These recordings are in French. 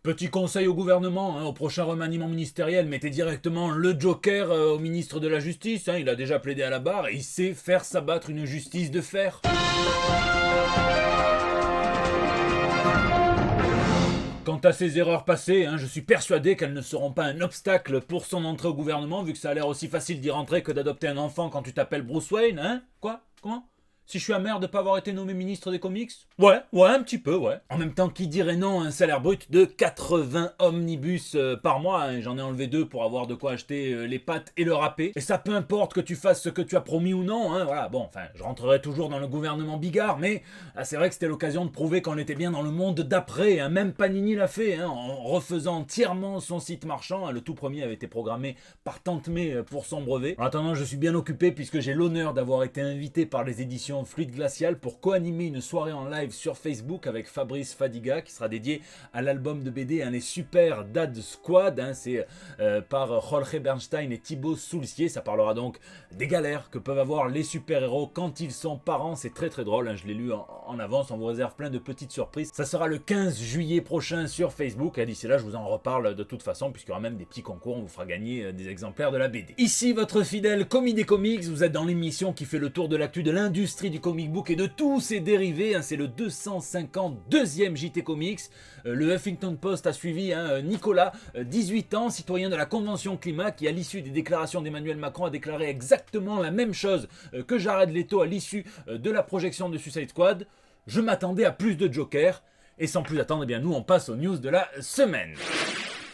Petit conseil au gouvernement, au prochain remaniement ministériel, mettez directement le Joker au ministre de la Justice, il a déjà plaidé à la barre et il sait faire s'abattre une justice de fer. Quant à ses erreurs passées, je suis persuadé qu'elles ne seront pas un obstacle pour son entrée au gouvernement, vu que ça a l'air aussi facile d'y rentrer que d'adopter un enfant quand tu t'appelles Bruce Wayne, Quoi? Comment? Si je suis amer de pas avoir été nommé ministre des comics? Ouais, un petit peu, ouais. En même temps, qui dirait non à un salaire brut de 80 omnibus par mois, J'en ai enlevé 2 pour avoir de quoi acheter les pâtes et le râpé. Et ça peu importe que tu fasses ce que tu as promis ou non, voilà. Bon, enfin, je rentrerai toujours dans le gouvernement Bigard, mais c'est vrai que c'était l'occasion de prouver qu'on était bien dans le monde d'après, Même Panini l'a fait, en refaisant entièrement son site marchand. Le tout premier avait été programmé par Tante May pour son brevet. En attendant, je suis bien occupé puisque j'ai l'honneur d'avoir été invité par les éditions Fluide Glacial pour co-animer une soirée en live sur Facebook avec Fabrice Fadiga qui sera dédié à l'album de BD Les Super Dad Squad, c'est par Jorge Bernstein et Thibaut Soulcier. Ça parlera donc des galères que peuvent avoir les super-héros quand ils sont parents. C'est très très drôle, je l'ai lu en avance, on vous réserve plein de petites surprises. Ça sera le 15 juillet prochain sur Facebook et d'ici là je vous en reparle de toute façon puisqu'il y aura même des petits concours, on vous fera gagner des exemplaires de la BD. Ici votre fidèle commis des comics, vous êtes dans l'émission qui fait le tour de l'actu de l'industrie du comic book et de tous ses dérivés, c'est le 252e JT Comics. Le Huffington Post a suivi Nicolas, 18 ans, citoyen de la Convention Climat, qui à l'issue des déclarations d'Emmanuel Macron a déclaré exactement la même chose que Jared Leto à l'issue de la projection de Suicide Squad. Je m'attendais à plus de Joker, et sans plus attendre, nous on passe aux news de la semaine.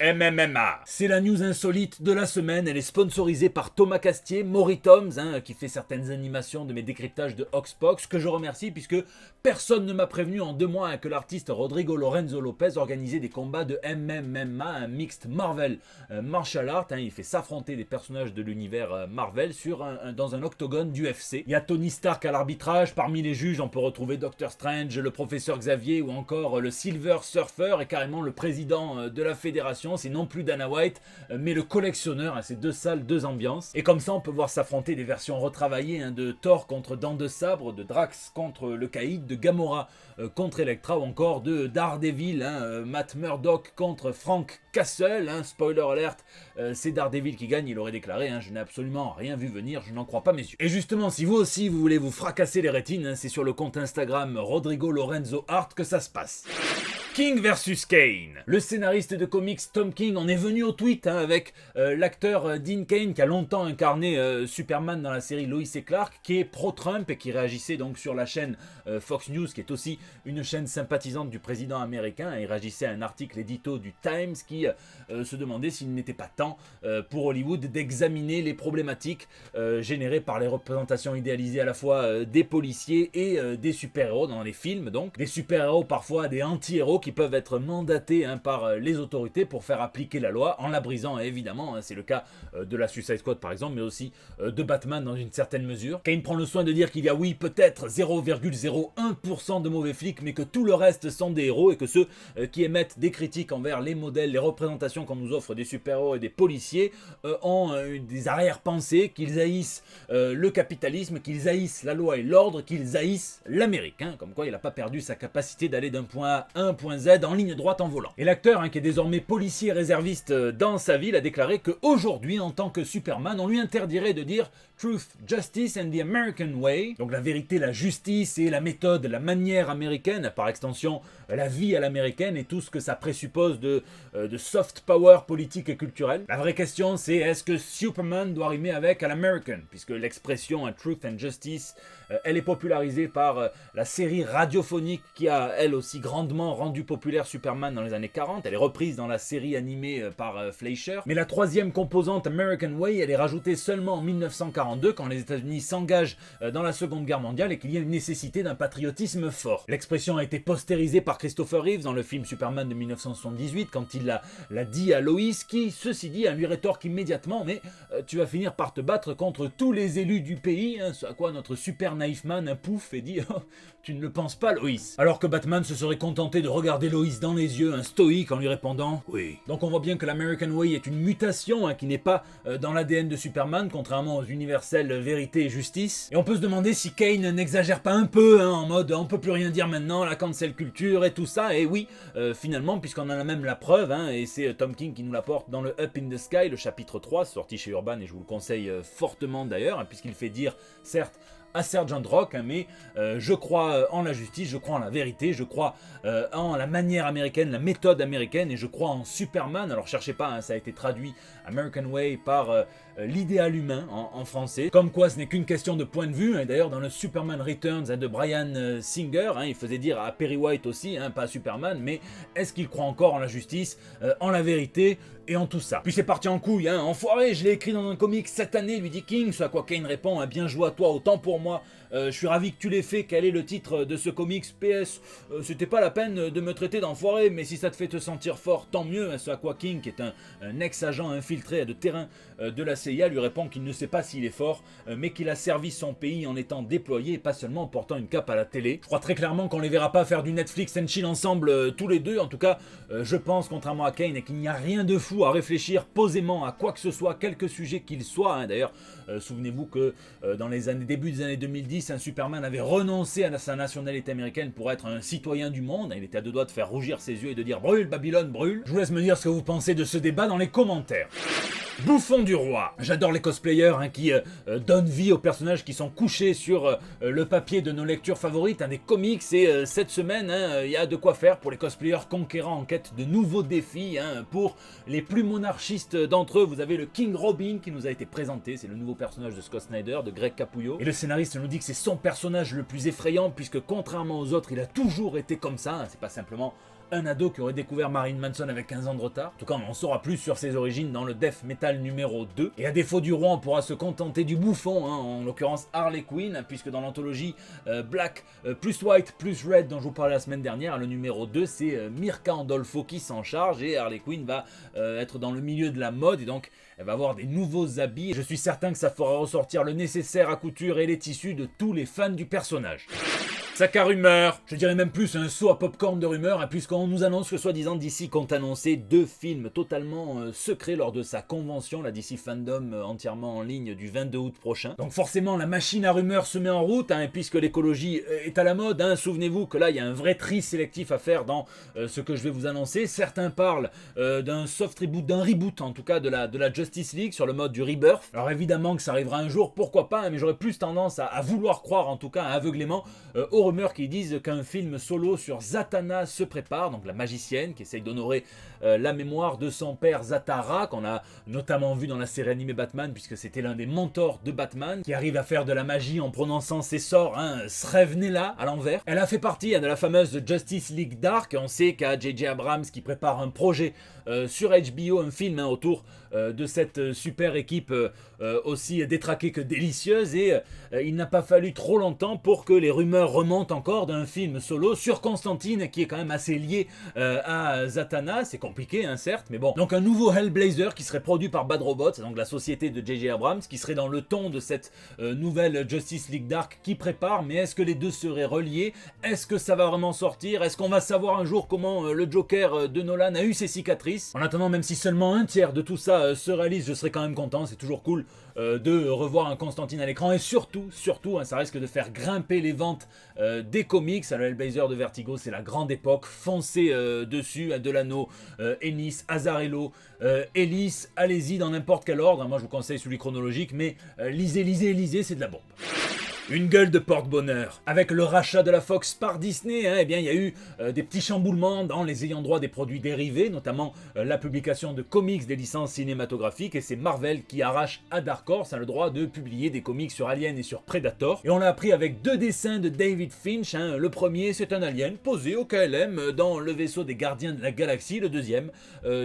MMA. C'est la news insolite de la semaine, elle est sponsorisée par Thomas Castier, Moritoms, qui fait certaines animations de mes décryptages de Hoxpox, que je remercie puisque personne ne m'a prévenu en 2 mois que l'artiste Rodrigo Lorenzo Lopez organisait des combats de MMA, un mixed Marvel martial art, il fait s'affronter des personnages de l'univers Marvel dans un octogone d'UFC. Il y a Tony Stark à l'arbitrage, parmi les juges on peut retrouver Doctor Strange, le professeur Xavier ou encore le Silver Surfer et carrément le président de la fédération. C'est non plus Dana White, mais le collectionneur, c'est 2 salles, 2 ambiances. Et comme ça, on peut voir s'affronter des versions retravaillées de Thor contre Dents de Sabre, de Drax contre le Caïd, de Gamora contre Elektra ou encore de Daredevil, Matt Murdock contre Frank Castle, spoiler alert, c'est Daredevil qui gagne, il aurait déclaré, je n'ai absolument rien vu venir, je n'en crois pas mes yeux. Et justement, si vous aussi vous voulez vous fracasser les rétines, c'est sur le compte Instagram Rodrigo Lorenzo Art que ça se passe. King versus Kane. Le scénariste de comics Tom King en est venu au tweet avec l'acteur Dean Cain qui a longtemps incarné Superman dans la série Lois et Clark, qui est pro-Trump et qui réagissait donc sur la chaîne Fox News, qui est aussi une chaîne sympathisante du président américain. Il réagissait à un article édito du Times qui se demandait s'il n'était pas temps pour Hollywood d'examiner les problématiques générées par les représentations idéalisées à la fois des policiers et des super-héros dans les films, donc des super-héros parfois des anti-héros qui peuvent être mandatés par les autorités pour faire appliquer la loi en la brisant évidemment, c'est le cas de la Suicide Squad par exemple, mais aussi de Batman dans une certaine mesure. Kane prend le soin de dire qu'il y a oui peut-être 0,01% de mauvais flics, mais que tout le reste sont des héros et que ceux qui émettent des critiques envers les modèles, les représentations qu'on nous offre des super-héros et des policiers ont des arrière-pensées, qu'ils haïssent le capitalisme, qu'ils haïssent la loi et l'ordre, qu'ils haïssent l'Amérique, comme quoi il n'a pas perdu sa capacité d'aller d'un point A à un point Z en ligne droite en volant. Et l'acteur, qui est désormais policier réserviste dans sa ville, a déclaré qu'aujourd'hui, en tant que Superman, on lui interdirait de dire Truth, Justice and the American Way, donc la vérité, la justice et la méthode, la manière américaine, par extension la vie à l'américaine et tout ce que ça présuppose de soft power politique et culturel. La vraie question c'est est-ce que Superman doit rimer avec an American, puisque l'expression Truth and Justice, elle est popularisée par la série radiophonique qui a elle aussi grandement rendu populaire Superman dans les années 40, elle est reprise dans la série animée par Fleischer, mais la troisième composante American Way, elle est rajoutée seulement en 1942 quand les États-Unis s'engagent dans la Seconde Guerre mondiale et qu'il y a une nécessité d'un patriotisme fort. L'expression a été postérisée par Christopher Reeves dans le film Superman de 1978 quand il l'a dit à Lois, qui ceci dit lui rétorque immédiatement mais tu vas finir par te battre contre tous les élus du pays, ce à quoi notre super naïf man pouf et dit oh, tu ne le penses pas Lois. Alors que Batman se serait contenté de regarder regarder Loïs dans les yeux, un stoïque, en lui répondant « Oui ». Donc on voit bien que l'American Way est une mutation qui n'est pas dans l'ADN de Superman, contrairement aux universelles vérité et justice. Et on peut se demander si Kane n'exagère pas un peu, en mode on peut plus rien dire maintenant, la cancel culture et tout ça. Et oui, finalement, puisqu'on en a même la preuve, et c'est Tom King qui nous l'apporte dans le Up in the Sky, le chapitre 3, sorti chez Urban, et je vous le conseille fortement d'ailleurs, puisqu'il fait dire, certes, à Sergeant Rock, mais je crois en la justice, je crois en la vérité, je crois en la manière américaine, la méthode américaine, et je crois en Superman. Alors cherchez pas, ça a été traduit American Way par l'idéal humain en français, comme quoi ce n'est qu'une question de point de vue. Et d'ailleurs dans le Superman Returns de Bryan Singer, il faisait dire à Perry White aussi, pas à Superman, mais est-ce qu'il croit encore en la justice, en la vérité et en tout ça. Puis c'est parti en couille, enfoiré, je l'ai écrit dans un comic cette année, lui dit King, ce à quoi Kane répond, bien joué à toi, autant pour moi, je suis ravi que tu l'aies fait, quel est le titre de ce comics, PS, c'était pas la peine de me traiter d'enfoiré, mais si ça te fait te sentir fort, tant mieux, ce à quoi King, qui est un ex-agent infiltré de terrain de la CIA, lui répond qu'il ne sait pas s'il est fort, mais qu'il a servi son pays en étant déployé, et pas seulement en portant une cape à la télé. Je crois très clairement qu'on les verra pas faire du Netflix and chill ensemble tous les deux, en tout cas, je pense, contrairement à Kane, qu'il n'y a rien de fou à réfléchir posément à quoi que ce soit, quelque sujet qu'il soit. D'ailleurs, souvenez-vous que dans les début des années 2010, un Superman avait renoncé à sa nationalité américaine pour être un citoyen du monde. Il était à deux doigts de faire rougir ses yeux et de dire « Brûle, Babylone, brûle ». Je vous laisse me dire ce que vous pensez de ce débat dans les commentaires. Bouffon du roi. J'adore les cosplayers qui donnent vie aux personnages qui sont couchés sur le papier de nos lectures favorites, des comics, et cette semaine, il y a de quoi faire pour les cosplayers conquérants en quête de nouveaux défis. Pour les plus monarchistes d'entre eux, vous avez le King Robin qui nous a été présenté, c'est le nouveau personnage de Scott Snyder, de Greg Capullo, et le scénariste nous dit que c'est son personnage le plus effrayant, puisque contrairement aux autres, il a toujours été comme ça, c'est pas simplement un ado qui aurait découvert Marilyn Manson avec 15 ans de retard. En tout cas, on en saura plus sur ses origines dans le Death Metal numéro 2. Et à défaut du roi, on pourra se contenter du bouffon, en l'occurrence Harley Quinn, puisque dans l'anthologie Black plus White plus Red dont je vous parlais la semaine dernière, le numéro 2, c'est Mirka Andolfo qui s'en charge, et Harley Quinn va être dans le milieu de la mode, et donc elle va avoir des nouveaux habits. Je suis certain que ça fera ressortir le nécessaire à couture et les tissus de tous les fans du personnage. Sac à rumeurs, je dirais même plus un seau à popcorn de rumeurs, puisqu'on nous annonce que soi-disant DC compte annoncer 2 films totalement secrets lors de sa convention, la DC Fandom entièrement en ligne du 22 août prochain. Donc forcément la machine à rumeurs se met en route, puisque l'écologie est à la mode. Souvenez-vous que là il y a un vrai tri sélectif à faire dans ce que je vais vous annoncer. Certains parlent d'un soft reboot, d'un reboot en tout cas de la Justice League sur le mode du Rebirth. Alors évidemment que ça arrivera un jour, pourquoi pas, mais j'aurais plus tendance à vouloir croire, en tout cas aveuglément, aux rumeurs qui disent qu'un film solo sur Zatanna se prépare, donc la magicienne qui essaye d'honorer la mémoire de son père Zatara, qu'on a notamment vu dans la série animée Batman, puisque c'était l'un des mentors de Batman, qui arrive à faire de la magie en prononçant ses sorts, Srevnela à l'envers. Elle a fait partie de la fameuse Justice League Dark, et on sait qu'à J.J. Abrams qui prépare un projet sur HBO, un film autour de cette super équipe aussi détraquée que délicieuse, et il n'a pas fallu trop longtemps pour que les rumeurs remontent encore d'un film solo sur Constantine, qui est quand même assez lié à Zatanna. C'est compliqué, certes, mais bon. Donc un nouveau Hellblazer qui serait produit par Bad Robot, donc la société de J.J. Abrams, qui serait dans le ton de cette nouvelle Justice League Dark qui prépare. Mais est-ce que les deux seraient reliés? Est-ce que ça va vraiment sortir? Est-ce qu'on va savoir un jour comment le Joker de Nolan a eu ses cicatrices? En attendant, même si seulement un tiers de tout ça se réalise, je serais quand même content. C'est toujours cool de revoir un Constantine à l'écran, et surtout, ça risque de faire grimper les ventes des comics. Le Hellblazer de Vertigo, c'est la grande époque. Foncez dessus, Delano, Ennis, Azzarello, Ellis, allez-y dans n'importe quel ordre. Moi je vous conseille celui chronologique, mais lisez, c'est de la bombe. Une gueule de porte-bonheur. Avec le rachat de la Fox par Disney, il y a eu des petits chamboulements dans les ayants droit des produits dérivés, notamment la publication de comics des licences cinématographiques, et c'est Marvel qui arrache à Dark Horse le droit de publier des comics sur Alien et sur Predator. Et on l'a appris avec 2 dessins de David Finch. Le premier, c'est un alien posé au KLM dans le vaisseau des Gardiens de la Galaxie. Le deuxième,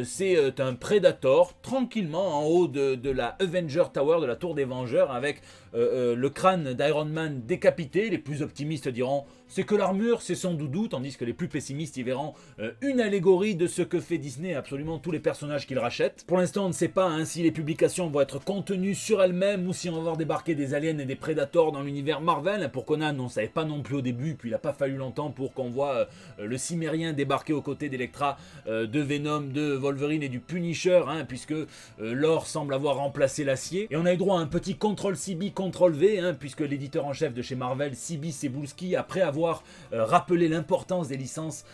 c'est un Predator tranquillement en haut de la Avenger Tower, de la tour des Vengeurs, avec le crâne d'Iron Man Batman décapité. Les plus optimistes diront c'est que l'armure, c'est son doudou, tandis que les plus pessimistes y verront une allégorie de ce que fait Disney à absolument tous les personnages qu'il rachète. Pour l'instant, on ne sait pas si les publications vont être contenues sur elles-mêmes ou si on va voir débarquer des aliens et des prédateurs dans l'univers Marvel. Pour Conan, on ne savait pas non plus au début, puis il n'a pas fallu longtemps pour qu'on voit le Cimérien débarquer aux côtés d'Electra, de Venom, de Wolverine et du Punisher, puisque l'or semble avoir remplacé l'acier. Et on a eu droit à un petit Ctrl-CB, Ctrl-V, puisque l'éditeur en chef de chez Marvel, CB Cebulski, après avoir rappelé l'importance des licences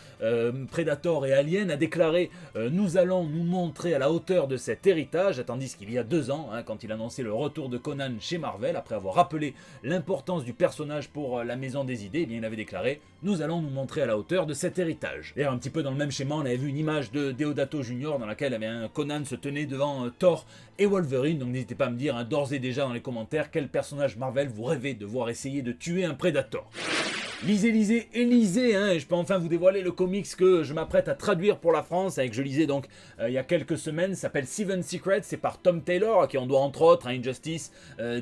Predator et Alien, a déclaré nous allons nous montrer à la hauteur de cet héritage, tandis qu'il y a 2 ans, quand il annonçait le retour de Conan chez Marvel, après avoir rappelé l'importance du personnage pour la maison des idées, eh bien, il avait déclaré nous allons nous montrer à la hauteur de cet héritage. D'ailleurs, un petit peu dans le même schéma, on avait vu une image de Deodato Jr. dans laquelle un Conan se tenait devant Thor et Wolverine, donc n'hésitez pas à me dire d'ores et déjà dans les commentaires quel personnage Marvel vous rêvez de voir essayer de tuer un Predator. Lisez, et je peux enfin vous dévoiler le comics que je m'apprête à traduire pour la France, et que je lisais donc il y a quelques semaines, s'appelle Seven Secrets, c'est par Tom Taylor, qui on doit entre autres Injustice,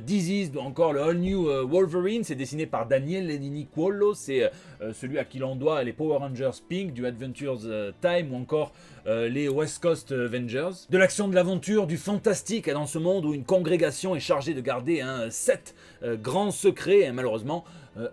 Disease, ou encore le All New Wolverine, c'est dessiné par Daniel Lenicuolo, c'est celui à qui l'on doit les Power Rangers Pink, du Adventures Time, ou encore les West Coast Avengers. De l'action, de l'aventure, du fantastique dans ce monde où une congrégation est chargée de garder 7 grands secrets, et malheureusement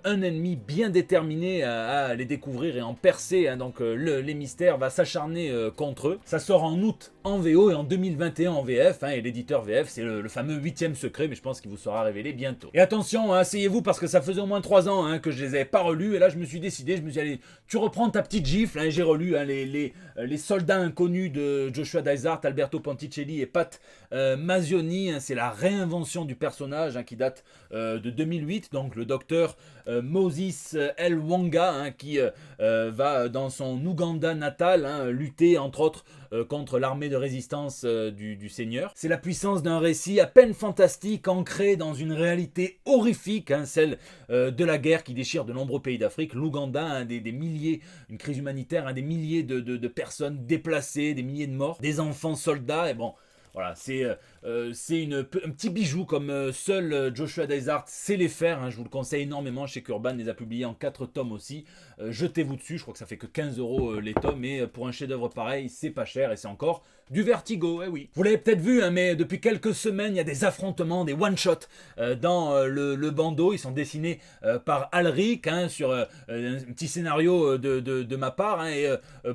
un ennemi bien déterminé à les découvrir et en percer, donc les mystères va s'acharner contre eux. Ça sort en août en VO et en 2021 en VF, et l'éditeur VF c'est le fameux 8e secret, mais je pense qu'il vous sera révélé bientôt. Et attention, asseyez-vous parce que ça faisait au moins 3 ans que je les avais pas relus, et là je me suis décidé, allez, tu reprends ta petite gifle, et j'ai relu les soldats inconnus de Joshua Dysart, Alberto Ponticelli et Pat Mazzoni, c'est la réinvention du personnage qui date de 2008, donc le docteur Moses L. Wanga qui va dans son Ouganda natal lutter entre autres contre l'armée de résistance du Seigneur. C'est la puissance d'un récit à peine fantastique ancré dans une réalité horrifique, celle de la guerre qui déchire de nombreux pays d'Afrique. L'Ouganda, des milliers, une crise humanitaire, des milliers de personnes déplacées, des milliers de morts, des enfants soldats, et bon... Voilà, c'est un petit bijou comme seul Joshua Dysart sait les faire, je vous le conseille énormément, chez Urban les a publiés en 4 tomes aussi, jetez-vous dessus, je crois que ça fait que 15 € les tomes, et pour un chef d'œuvre pareil, c'est pas cher et c'est encore du vertigo, oui. Vous l'avez peut-être vu, mais depuis quelques semaines, il y a des affrontements, des one-shots dans le bandeau, ils sont dessinés par Alric, sur un petit scénario de ma part, et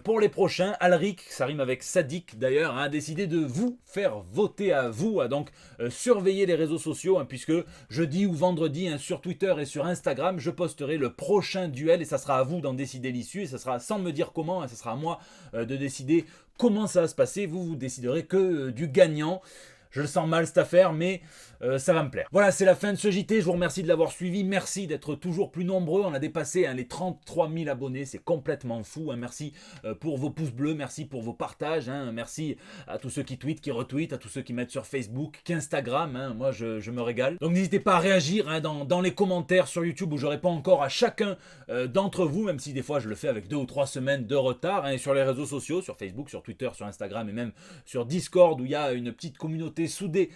pour les prochains, Alric, ça rime avec sadique d'ailleurs, a décidé de vous faire voter à vous, donc surveiller les réseaux sociaux, puisque jeudi ou vendredi sur Twitter et sur Instagram, je posterai le prochain duel et ça sera à vous d'en décider l'issue, et ça sera sans me dire comment, ça sera à moi de décider comment ça va se passer. Vous déciderez que du gagnant. Je le sens mal cette affaire, mais ça va me plaire. Voilà, c'est la fin de ce JT. Je vous remercie de l'avoir suivi. Merci d'être toujours plus nombreux. On a dépassé les 33 000 abonnés. C'est complètement fou. Merci pour vos pouces bleus. Merci pour vos partages. Merci à tous ceux qui tweetent, qui retweetent, à tous ceux qui mettent sur Facebook, qu'Instagram. Moi, je me régale. Donc, n'hésitez pas à réagir dans les commentaires sur YouTube où je réponds encore à chacun d'entre vous, même si des fois je le fais avec 2 ou 3 semaines de retard. Et sur les réseaux sociaux, sur Facebook, sur Twitter, sur Instagram et même sur Discord où il y a une petite communauté soudés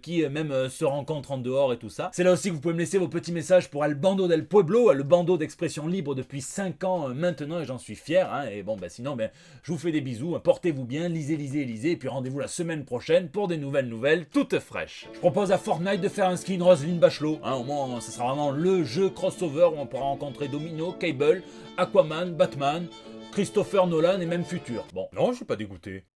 qui même se rencontrent en dehors et tout ça. C'est là aussi que vous pouvez me laisser vos petits messages pour El Bando del Pueblo, le bandeau d'expression libre depuis 5 ans maintenant, et j'en suis fier. Et bon, sinon, je vous fais des bisous, portez-vous bien, lisez, et puis rendez-vous la semaine prochaine pour des nouvelles toutes fraîches. Je propose à Fortnite de faire un skin Roselyne Bachelot, au moins ce sera vraiment le jeu crossover où on pourra rencontrer Domino, Cable, Aquaman, Batman, Christopher Nolan et même Futur. Bon, non, je suis pas dégoûté.